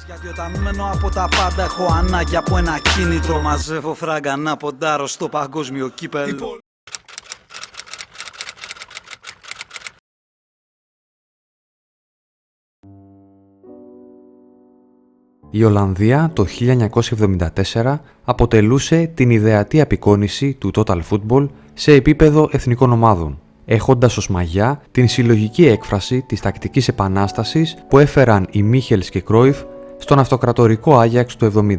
Γιατί όταν μένω από τα πάντα έχω ανάγκη από ένα κίνητρο. Μαζεύω φράγκα να ποντάρω στο παγκόσμιο κύπελλο. Η Ολλανδία το 1974 αποτελούσε την ιδεατή απεικόνηση του total football σε επίπεδο εθνικών ομάδων, έχοντας ως μαγιά την συλλογική έκφραση της τακτικής επανάστασης που έφεραν οι Μίχελς και Κρόιφ στον αυτοκρατορικό Άγιαξ του 70.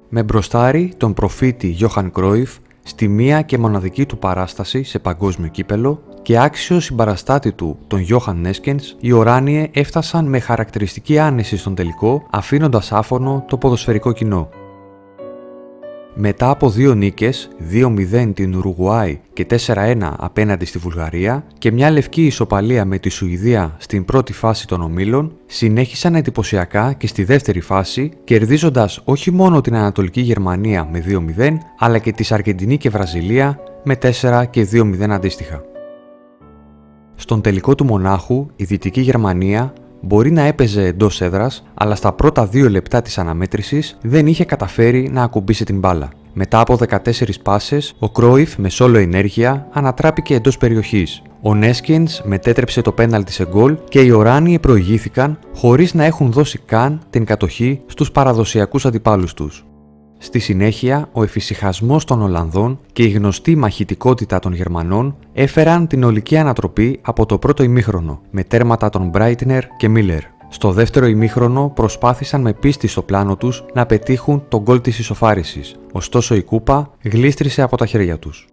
Με μπροστάρι τον προφήτη Γιόχαν Κρόιφ στη μία και μοναδική του παράσταση σε παγκόσμιο κύπελλο και άξιο συμπαραστάτη του τον Γιόχαν Νέσκενς, οι Οράνιε έφτασαν με χαρακτηριστική άνεση στον τελικό, αφήνοντας άφωνο το ποδοσφαιρικό κοινό. Μετά από 2 νίκες, 2-0 την Ουρουγουάη και 4-1 απέναντι στη Βουλγαρία και μια λευκή ισοπαλία με τη Σουηδία στην πρώτη φάση των ομίλων, συνέχισαν εντυπωσιακά και στη δεύτερη φάση, κερδίζοντας όχι μόνο την Ανατολική Γερμανία με 2-0, αλλά και της Αργεντινή και Βραζιλία με 4 και 2-0 αντίστοιχα. Στον τελικό του Μονάχου, η Δυτική Γερμανία μπορεί να έπαιζε εντός έδρας, αλλά στα πρώτα 2 λεπτά της αναμέτρησης δεν είχε καταφέρει να ακουμπήσει την μπάλα. Μετά από 14 πάσες, ο Κρόιφ με σόλο ενέργεια ανατράπηκε εντός περιοχής. Ο Νέσκενς μετέτρεψε το πέναλτι σε γκολ και οι Οράνιοι προηγήθηκαν χωρίς να έχουν δώσει καν την κατοχή στους παραδοσιακούς αντιπάλους τους. Στη συνέχεια, ο εφησυχασμός των Ολλανδών και η γνωστή μαχητικότητα των Γερμανών έφεραν την ολική ανατροπή από το πρώτο ημίχρονο, με τέρματα των Μπράιτνερ και Μίλερ. Στο δεύτερο ημίχρονο προσπάθησαν με πίστη στο πλάνο τους να πετύχουν τον γκολ της ισοφάρισης, ωστόσο η κούπα γλίστρισε από τα χέρια τους.